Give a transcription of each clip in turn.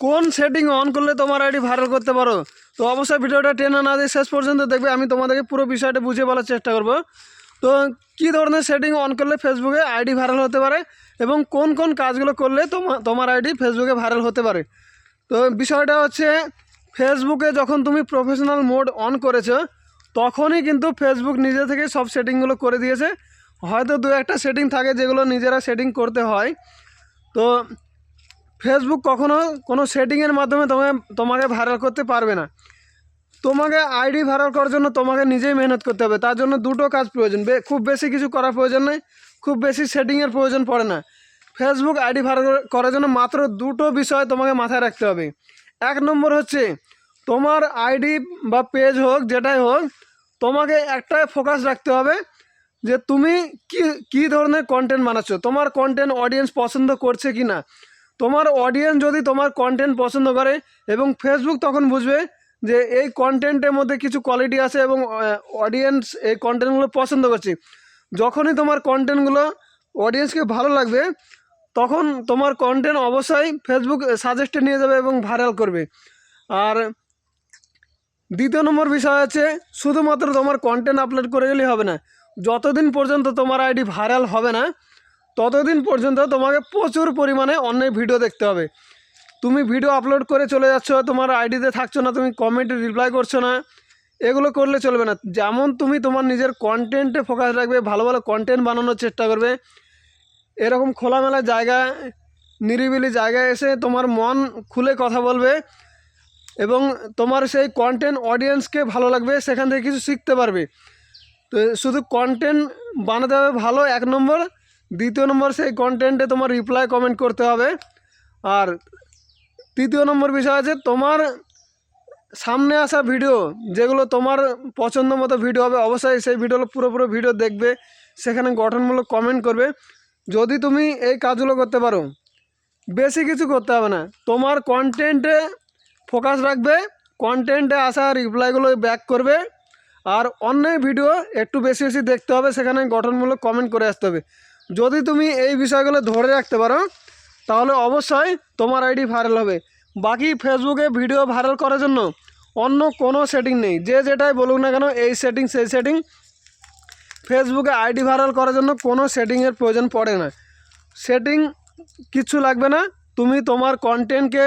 কোন setting on করলে তোমার আইডি ভাইরাল করতে পারো। তো অবশ্যই ভিডিওটা টেনে না দিয়ে শেষ পর্যন্ত দেখবে, আমি তোমাদেরকে পুরো বিষয়টা বুঝিয়ে বলার চেষ্টা করব। তো কী ধরনের সেটিং অন করলে ফেসবুকে আইডি ভাইরাল হতে পারে এবং কোন কোন কাজগুলো করলে তোমার আইডি ফেসবুকে ভাইরাল হতে পারে। তো বিষয়টা হচ্ছে, ফেসবুকে যখন তুমি প্রফেশনাল মোড অন করেছো তখনই কিন্তু ফেসবুক নিজে থেকে সব সেটিংগুলো করে দিয়েছে। হয়তো দু একটা সেটিং থাকে যেগুলো নিজেরা সেটিং করতে হয়। তো ফেসবুক কখনো কোনো সেটিংয়ের মাধ্যমে তোমাকে ভাইরাল করতে পারবে না। তোমাকে আইডি ভাইরাল করার জন্য তোমাকে নিজেই মেহনত করতে হবে। তার জন্য দুটো কাজ প্রয়োজন, খুব বেশি কিছু করার প্রয়োজন নেই, খুব বেশি সেটিংয়ের প্রয়োজন পড়ে না। ফেসবুক আইডি ভাইরাল করার জন্য মাত্র দুটো বিষয় তোমাকে মাথায় রাখতে হবে। এক নম্বর হচ্ছে, তোমার আইডি বা পেজ হোক যেটাই হোক, তোমাকে একটাই ফোকাস রাখতে হবে যে তুমি কী ধরনের কন্টেন্ট বানাচ্ছো, তোমার কন্টেন্ট অডিয়েন্স পছন্দ করছে কি না। তোমার অডিয়েন্স যদি তোমার কন্টেন্ট পছন্দ করে এবং ফেসবুক তখন বুঝবে যে এই কন্টেন্টের মধ্যে কিছু কোয়ালিটি আছে এবং অডিয়েন্স এই কন্টেন্টগুলো পছন্দ করছে। যখনই তোমার কন্টেন্টগুলো অডিয়েন্সকে ভালো লাগবে তখন তোমার কন্টেন্ট অবশ্যই ফেসবুক সাজেস্টে নিয়ে যাবে এবং ভাইরাল করবে। আর দ্বিতীয় নম্বর বিষয় আছে, শুধুমাত্র তোমার কন্টেন্ট আপলোড করে গেলেই হবে না। যতদিন পর্যন্ত তোমার আইডি ভাইরাল হবে না ততদিন পর্যন্ত তোমাকে প্রচুর পরিমাণে অন্যের ভিডিও দেখতে হবে। তুমি ভিডিও আপলোড করে চলে যাচ্ছ, তোমার আইডিতে থাকছো না, তুমি কমেন্টে রিপ্লাই করছো না, এগুলো করলে চলবে না। যেমন তুমি তোমার নিজের কন্টেন্টে ফোকাস রাখবে, ভালো ভালো কন্টেন্ট বানানোর চেষ্টা করবে, এরকম খোলামেলা জায়গা, নিরিবিলি জায়গায় এসে তোমার মন খুলে কথা বলবে এবং তোমার সেই কন্টেন্ট অডিয়েন্সকে ভালো লাগবে, সেখান থেকে কিছু শিখতে পারবে। তো শুধু কন্টেন্ট বানাতে হবে ভালো, এক নম্বর। দ্বিতীয় নম্বর, সেই কন্টেন্টে তোমার রিপ্লাই কমেন্ট করতে হবে। আর তৃতীয় নম্বর বিষয় আছে, তোমার সামনে আসা ভিডিও যেগুলো তোমার পছন্দ মতো ভিডিও হবে, অবশ্যই সেই ভিডিওগুলো পুরো ভিডিও দেখবে, সেখানে গঠনমূলক কমেন্ট করবে। যদি তুমি এই কাজগুলো করতে পারো, বেশি কিছু করতে হবে না, তোমার কন্টেন্টে ফোকাস রাখবে, কন্টেন্টে আসা রিপ্লাইগুলো ব্যাক করবে, আর অন্য ভিডিও একটু বেশি বেশি দেখতে হবে, সেখানে গঠনমূলক কমেন্ট করে আসতে হবে। যদি তুমি এই বিষয়গুলো ধরে রাখতে পারো তাহলে অবশ্যই তোমার আইডি ভাইরাল হবে। বাকি ফেসবুকে ভিডিও ভাইরাল করার জন্য অন্য কোনো সেটিং নেই, যে যেটাই বলুক না কেন, এই সেটিং সেই সেটিং, ফেসবুকে আইডি ভাইরাল করার জন্য কোনো সেটিংয়ের প্রয়োজন পড়ে না। সেটিং কিচ্ছু লাগবে না, তুমি তোমার কন্টেন্টকে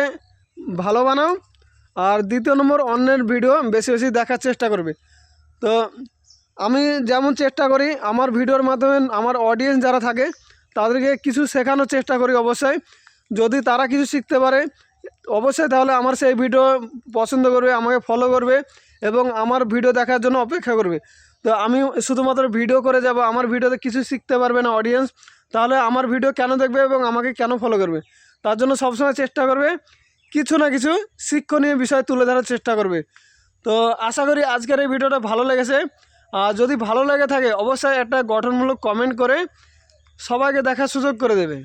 ভালো বানাও। আর দ্বিতীয় নম্বর, অন্যের ভিডিও বেশি বেশি দেখার চেষ্টা করবে। তো আমি যেমন চেষ্টা করি আমার ভিডিওর মাধ্যমে আমার অডিয়েন্স যারা থাকে তাদেরকে কিছু শেখানোর চেষ্টা করি। অবশ্যই যদি তারা কিছু শিখতে পারে অবশ্যই তাহলে আমার সেই ভিডিও পছন্দ করবে, আমাকে ফলো করবে এবং আমার ভিডিও দেখার জন্য অপেক্ষা করবে। তো আমি শুধুমাত্র ভিডিও করে যাব, আমার ভিডিওতে কিছু শিখতে পারবে না অডিয়েন্স, তাহলে আমার ভিডিও কেন দেখবে এবং আমাকে কেন ফলো করবে। তার জন্য সবসময় চেষ্টা করবে কিছু না কিছু শিক্ষণীয় বিষয় তুলে ধরার চেষ্টা করবে। তো আশা করি আজকের এই ভিডিওটা ভালো লেগেছে। আর যদি ভালো লেগে থাকে অবশ্যই একটা গঠনমূলক কমেন্ট করে সবাইকে দেখার সুযোগ করে দেবে।